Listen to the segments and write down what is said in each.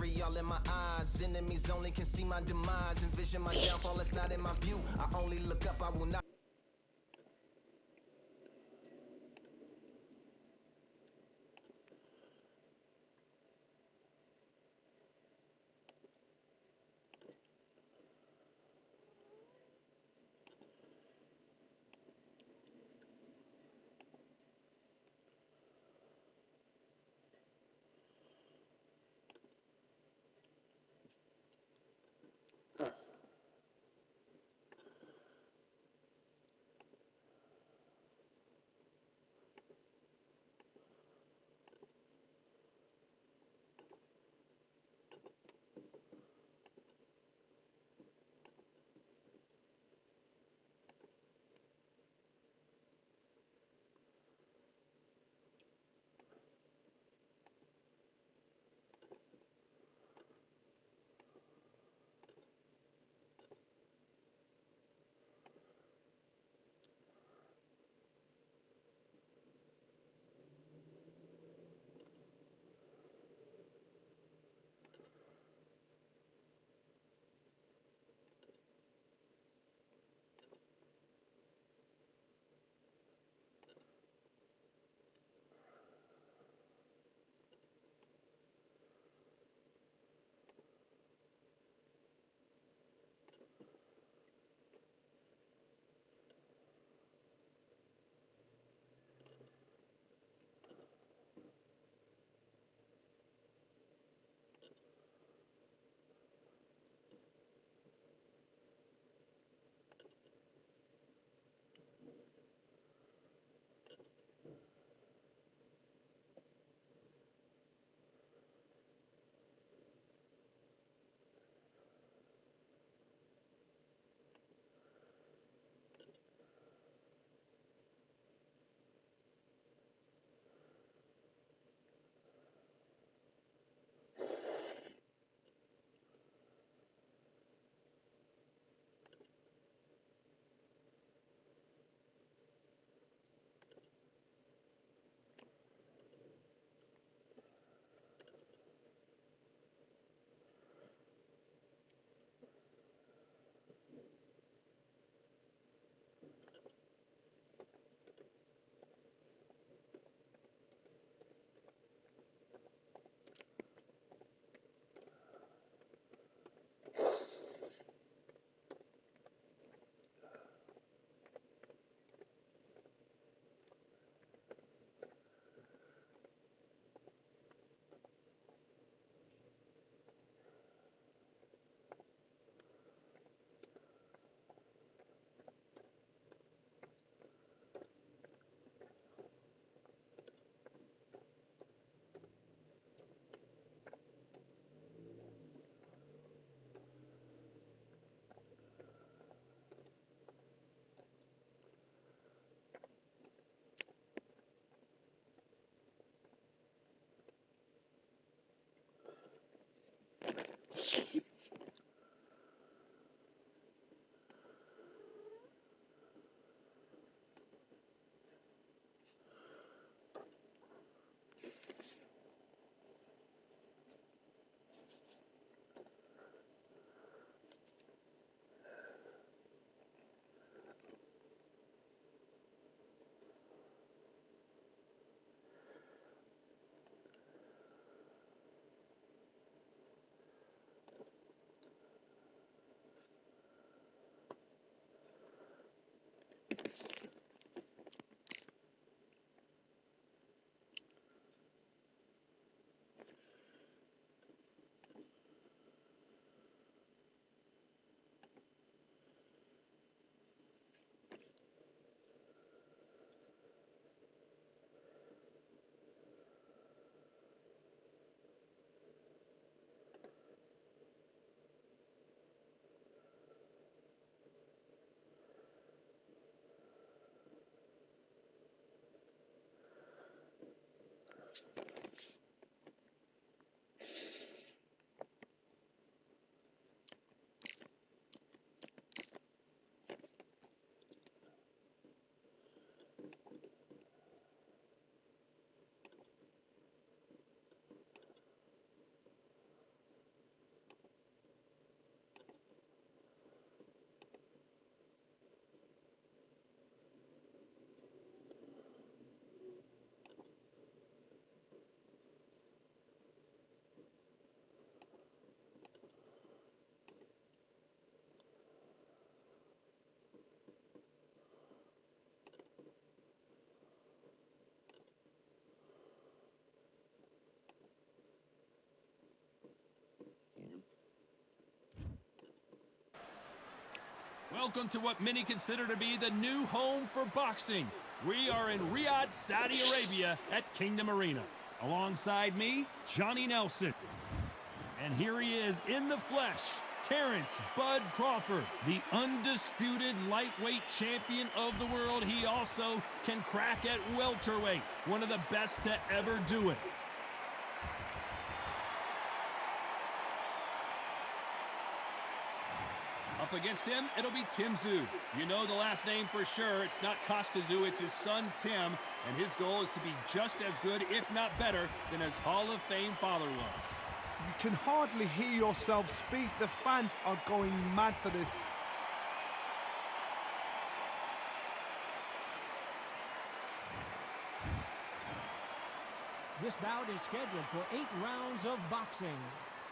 fury all in my eyes. Enemies only can see my demise. Envision my downfall, it's not in my view. I only look up, I will not. Welcome to what many consider to be the new home for boxing. We are in Riyadh, Saudi Arabia at Kingdom Arena. Alongside me, Johnny Nelson. And here he is in the flesh, Terrence Bud Crawford, the undisputed lightweight champion of the world. He also can crack at welterweight, one of the best to ever do it. Up against him, it'll be Tim Tszyu. You know the last name for sure. It's not Costa Tszyu, it's his son Tim, and his goal is to be just as good, if not better, than his Hall of Fame father was. You can hardly hear yourself speak. The fans are going mad for this. This bout is scheduled for 8 rounds of boxing.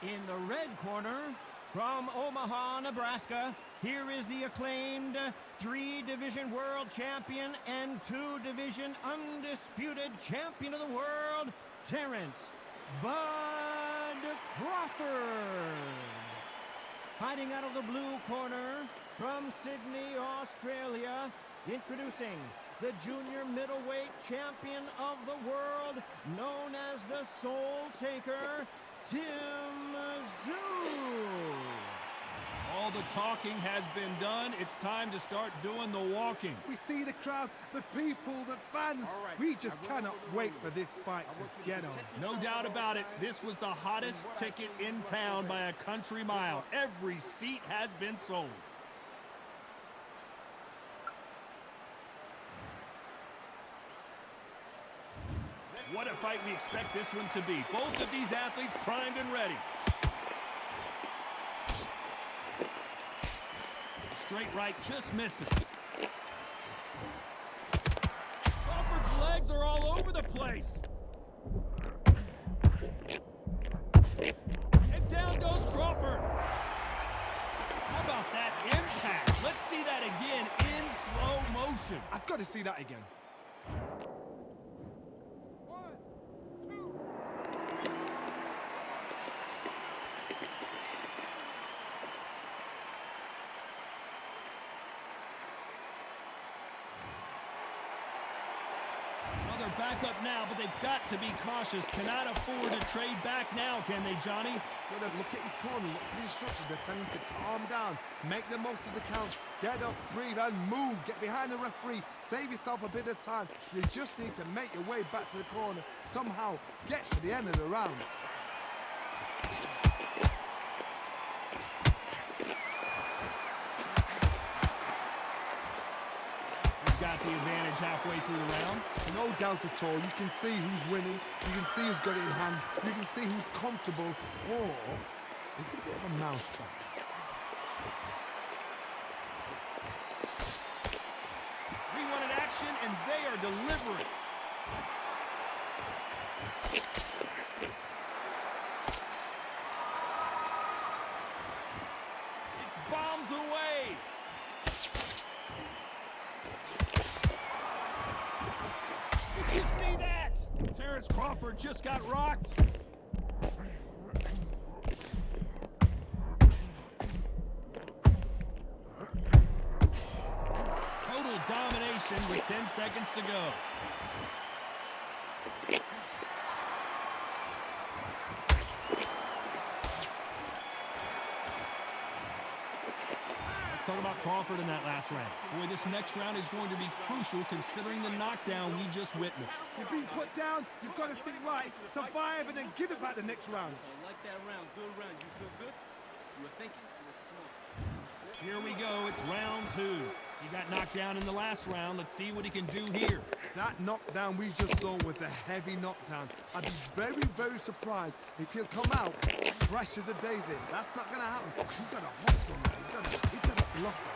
In the red corner, from Omaha, Nebraska, here is the acclaimed 3-division world champion and 2-division undisputed champion of the world, Terrence Bud Crawford. Fighting out of the blue corner, from Sydney, Australia, introducing the junior middleweight champion of the world, known as the Soul Taker, Tim Tszyu. All the talking has been done. It's time to start doing the walking. We see the crowd, the people, the fans. We just cannot wait for this fight to get on. No doubt about it, this was the hottest ticket in town by a country mile. Every seat has been sold. What a fight we expect this one to be. Both of these athletes primed and ready. Straight right just misses. Crawford's legs are all over the place. And down goes Crawford. How about that impact? Let's see that again in slow motion. I've got to see that again. They're back up now, but they've got to be cautious. Cannot afford to trade back now, can they, Johnny? Gotta look at his corner, look at the instructions. They're telling him to calm down, make the most of the count, get up, breathe, and move. Get behind the referee, save yourself a bit of time. You just need to make your way back to the corner, somehow get to the end of the round. Got the advantage halfway through the round. No doubt at all. You can see who's winning. You can see who's got it in hand. You can see who's comfortable. Or it's a bit of a mousetrap. We wanted action, and they are delivering. It's bombs away. Did you see that? Terrence Crawford just got rocked. Total domination with 10 seconds to go. Talk about Crawford in that last round. Boy, this next round is going to be crucial considering the knockdown we just witnessed. You've been put down, you've got to think right, survive, and then give it back the next round. I like that round, good round. You feel good? You were thinking? You were smart. Here we go, it's round 2. He got knocked down in the last round. Let's see what he can do here. That knockdown we just saw was a heavy knockdown. I'd be very, very surprised if he'll come out fresh as a daisy. That's not going to happen. He's got to hustle, man. He's got to bluff him.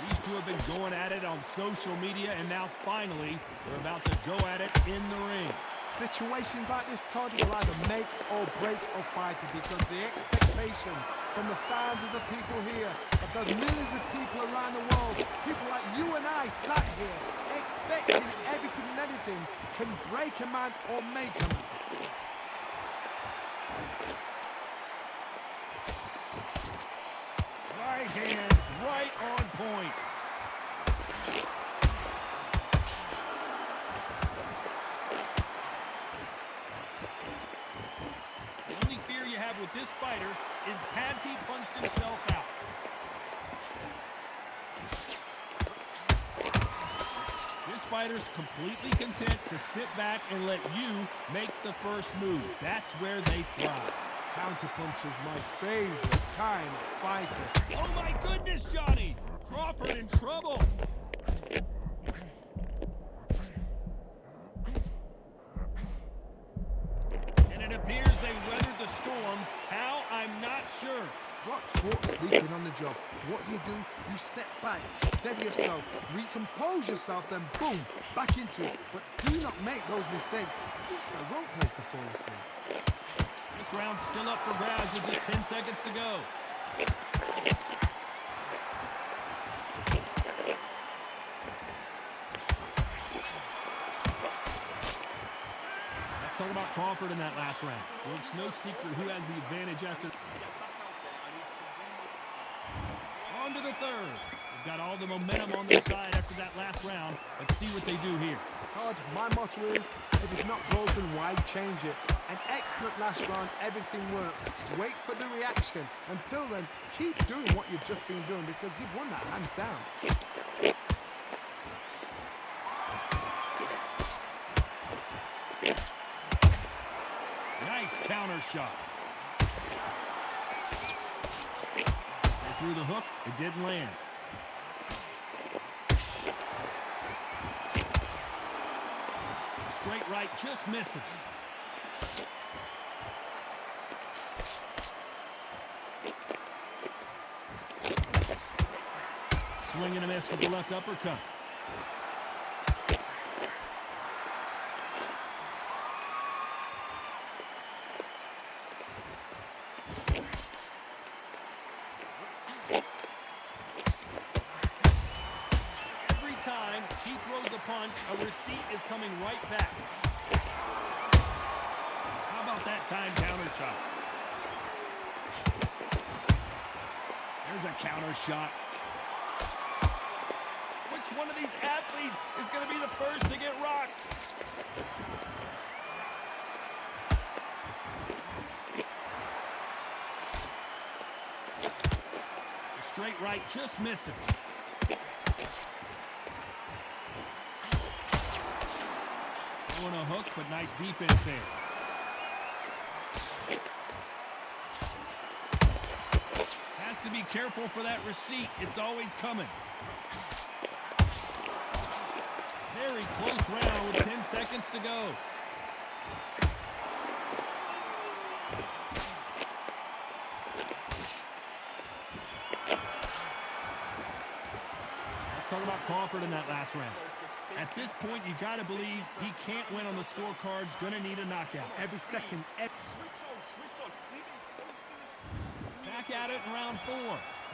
These two have been going at it on social media, and now finally, they're about to go at it in the ring. Situations like this, Todd, will either make or break a fighter because the expectation from the fans of the people here, of the millions of people around the world, people like you and I sat here, expecting everything and anything, can break a man or make a man. Right hand, right on point. The only fear you have with this fighter is, has he punched himself out? This fighter's completely content to sit back and let you make the first move. That's where they thrive. Counterpunch is my favorite kind of fighter. Oh my goodness, Johnny! Crawford in trouble! And it appears they weathered the storm. How? I'm not sure. Got caught sleeping on the job. What do? You step back, steady yourself, recompose yourself, then boom, back into it. But do not make those mistakes. This is the wrong place to fall asleep. This round's still up for grabs with just 10 seconds to go. Let's talk about Crawford in that last round. Well, it's no secret who has the advantage after. On to the third. They've got all the momentum on their side after that last round. Let's see what they do here. Todd, my motto is, if it's not broken, why change it? An excellent last round, everything works. Wait for the reaction. Until then, keep doing what you've just been doing because you've won that hands down. Nice counter shot. They threw the hook. It didn't land. Straight right just misses. Swing and a miss with the left uppercut. Every time he throws a punch, a receipt is coming right back. How about that time counter shot? There's a counter shot. Which one of these athletes is going to be the first to get rocked? The straight right just misses. Throwing a hook, but nice defense there. Has to be careful for that receipt. It's always coming. Very close round with 10 seconds to go. Let's talk about Crawford in that last round. At this point, you got to believe he can't win on the scorecards. Going to need a knockout. Every second, Back at it in round 4.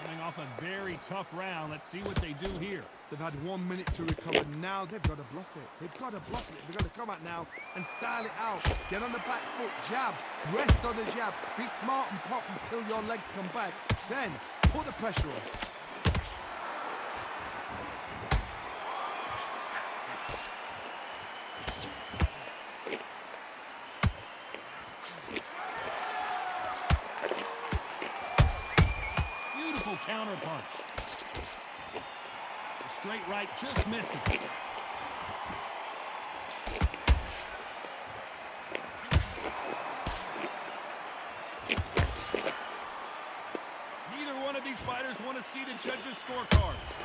Coming off a very tough round. Let's see what they do here. They've had 1 minute to recover. Now they've got to bluff it. They've got to bluff it. They've got to come out now and style it out. Get on the back foot, jab, rest on the jab. Be smart and pop until your legs come back. Then put the pressure on. Beautiful counter punch. The straight right just misses. Neither one of these fighters want to see the judges' scorecards.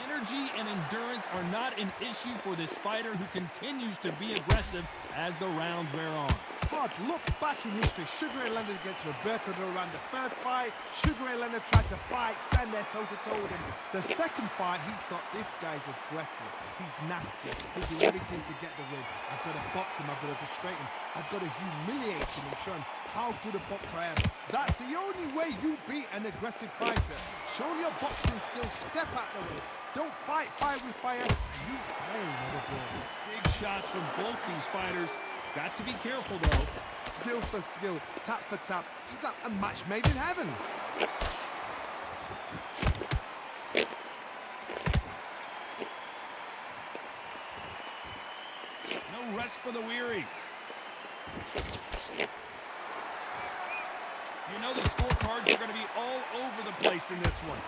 Energy and endurance are not an issue for this fighter who continues to be aggressive as the rounds wear on. hard. Look back in history. Sugar Ray Leonard against Roberto Duran. The first fight, Sugar Ray Leonard tried to fight, stand there toe-to-toe with him. The second fight, he thought, this guy's aggressive. He's nasty. He'll do everything to get the win. I've got to box him. I've got to frustrate him. I've got to humiliate him and show him how good a boxer I am. That's the only way you beat an aggressive fighter. Show your boxing skills. Step out the way. Don't fight fire with fire. Use pain with a ball. Big shots from both these fighters. Got to be careful, though. Skill for skill, tap for tap. Just like a match made in heaven. No rest for the weary. You know the scorecards are going to be all over the place in this one.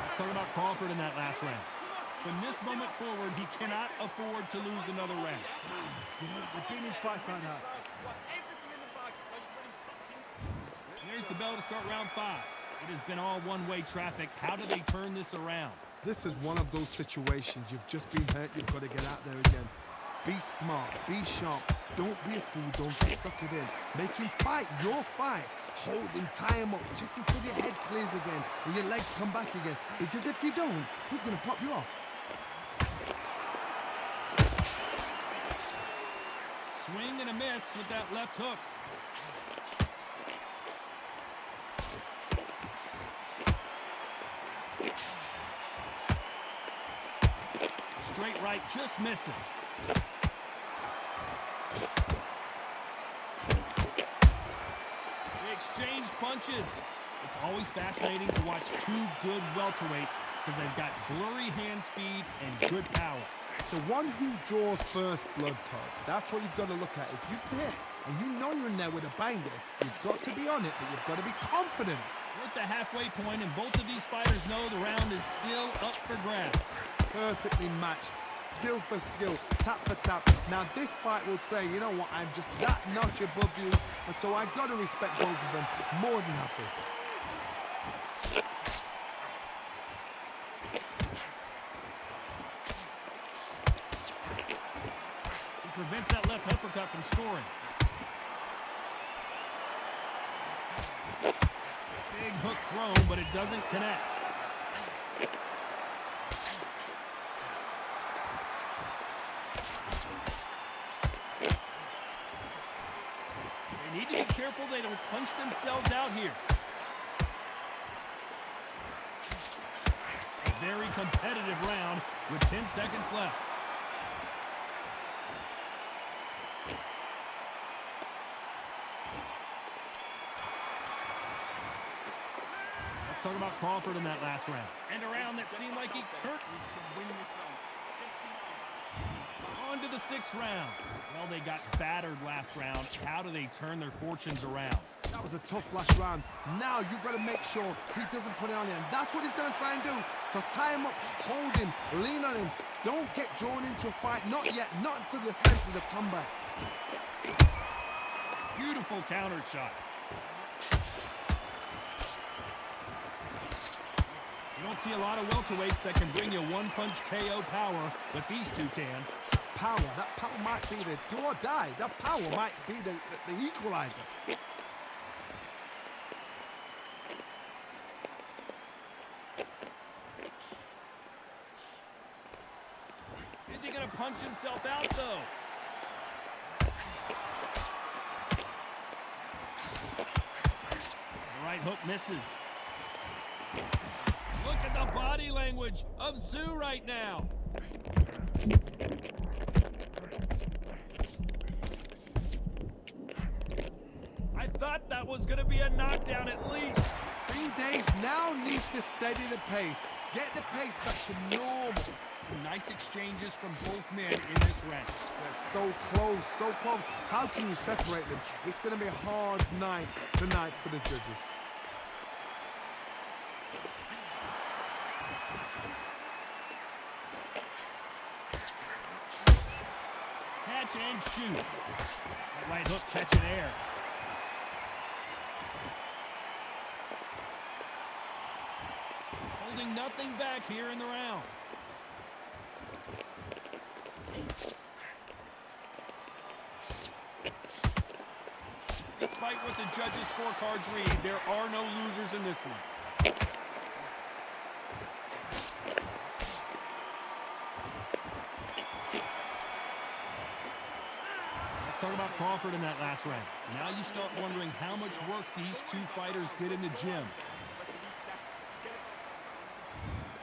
Let's talk about Crawford in that last round. From this moment forward, he cannot afford to lose another round. You know, I've been in fights like that. There's the bell to start round 5. It has been all one-way traffic. How do they turn this around? This is one of those situations. You've just been hurt. You've got to get out there again. Be smart. Be sharp. Don't be a fool. Don't get suckered in. Make him fight your fight. Hold him, tie him up, just until your head clears again and your legs come back again. Because if you don't, he's going to pop you off. Swing and a miss with that left hook. Straight right just misses. They exchange punches. It's always fascinating to watch two good welterweights because they've got blurry hand speed and good power. So one who draws first blood, Todd, that's what you've got to look at. If you're there and you know you're in there with a binder, you've got to be on it, but you've got to be confident. We're at the halfway point, and both of these fighters know the round is still up for grabs. Perfectly matched, skill for skill, tap for tap. Now this fight will say, you know what, I'm just that notch above you, and so I've got to respect both of them more than happy. He prevents that left uppercut from scoring. Big hook thrown, but it doesn't connect. They need to be careful they don't punch themselves out here. A very competitive round with 10 seconds left. Let's talk about Crawford in that last round. And a round that seemed like he turned. On to the 6th round. Well, they got battered last round. How do they turn their fortunes around? That was a tough last round. Now you've got to make sure he doesn't put it on you, and that's what he's going to try and do. So tie him up, hold him, lean on him. Don't get drawn into a fight. Not yet. Not until your senses have come back. Beautiful counter shot. You don't see a lot of welterweights that can bring you one-punch KO power, but these two can. Power. That power might be the do or die. That power might be the equalizer. Is he going to punch himself out, though? The right hook misses. Look at the body language of Zoo right now. I thought that was going to be a knockdown at least. Green Days now needs to steady the pace. Get the pace back to normal. Some nice exchanges from both men in this round. They're so close, so close. How can you separate them? It's going to be a hard night tonight for the judges. Catch and shoot. That right hook catching air. holding nothing back here in the round. Despite what the judges' scorecards read, there are no losers in this one. Let's talk about Crawford in that last round. Now you start wondering how much work these two fighters did in the gym.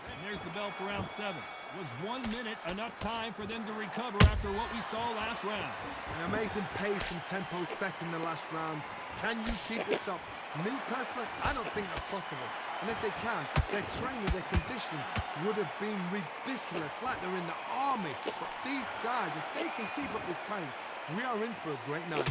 And there's the bell for round 7. Was 1 minute enough time for them to recover after what we saw last round? An amazing pace and tempo set in the last round. Can you keep this up? Me personally, I don't think that's possible. And if they can, their training, their conditioning would have been ridiculous, like they're in the army. But these guys, if they can keep up this pace, we are in for a great night.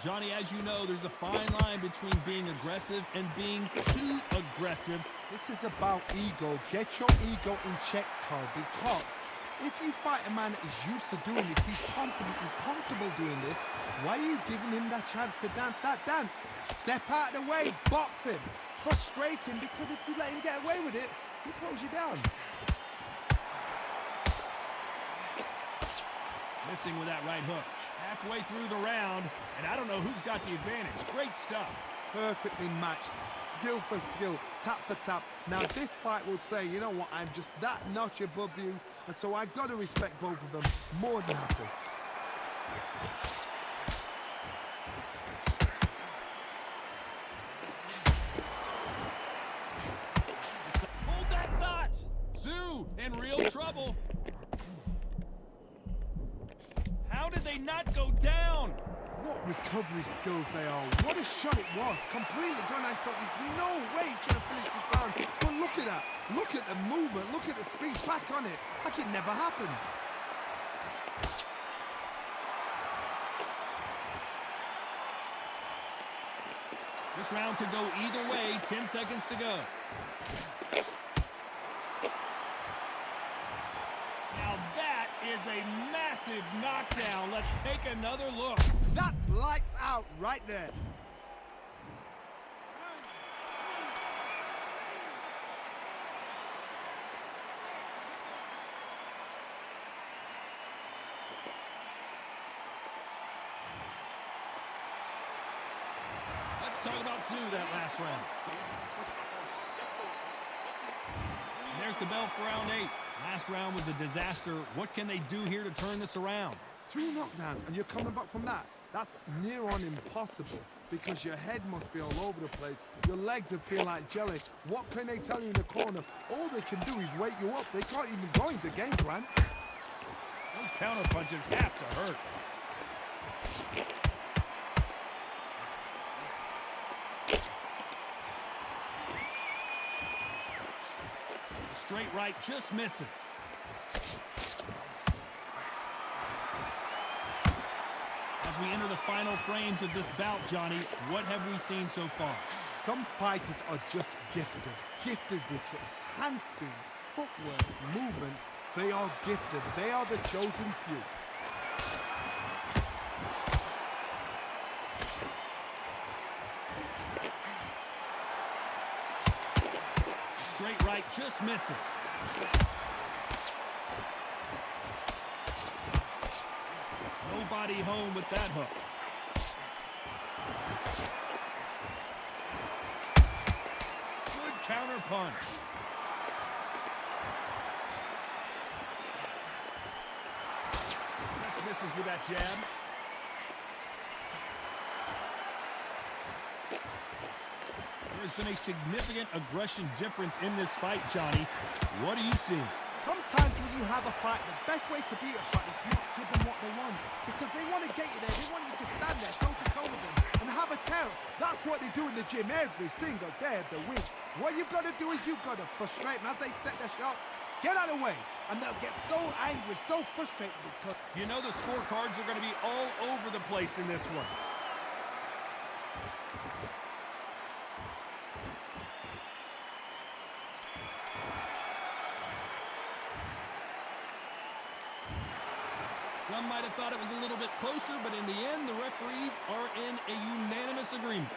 Johnny, as you know, there's a fine line between being aggressive and being too aggressive. This is about ego. Get your ego in check, Todd, because if you fight a man that is used to doing this, he's confident and comfortable doing this, why are you giving him that chance to dance that dance? Step out of the way, box him, frustrate him, because if you let him get away with it, he'll close you down. Missing with that right hook. Halfway through the round, and I don't know who's got the advantage. Great stuff. Perfectly matched, skill for skill, tap for tap. Now this fight will say, you know what, I'm just that notch above you, and so I got to respect both of them more than happy. Hold that thought. Zoo in real trouble. How did they not go down? What recovery skills they are. What a shot it was. Completely gone. I thought there's no way he's going to finish this round. But look at that. Look at the movement. Look at the speed. Back on it. Like it never happened. This round could go either way. 10 seconds to go. Now that is a massive knockdown. Let's take another look. That's lights out right there. Let's talk about Zoo that last round. And there's the bell for round 8. Last round was a disaster. What can they do here to turn this around? 2 knockdowns and you're coming back from that. That's near on impossible because your head must be all over the place. Your legs will feel like jelly. What can they tell you in the corner? All they can do is wake you up. They can't even go into game plan. Those counter punches have to hurt. The straight right just misses. As we enter the final frames of this bout, Johnny, what have we seen so far? Some fighters are just gifted. Gifted with such hand speed, footwork, movement. They are gifted. They are the chosen few. Straight right just misses. Nobody home with that hook. Good counter punch. Just misses with that jab. There's been a significant aggression difference in this fight, Johnny. What are you seeing? Sometimes when you have a fight, the best way to beat a fight is not give them what they want. Because they want to get you there. They want you to stand there, toe-to-toe with them, and have a terror. That's what they do in the gym every single day of the week. What you've got to do is you've got to frustrate them as they set their shots. Get out of the way. And they'll get so angry, so frustrated because... You know the scorecards are going to be all over the place in this one. Some might have thought it was a little bit closer, but in the end, the referees are in a unanimous agreement.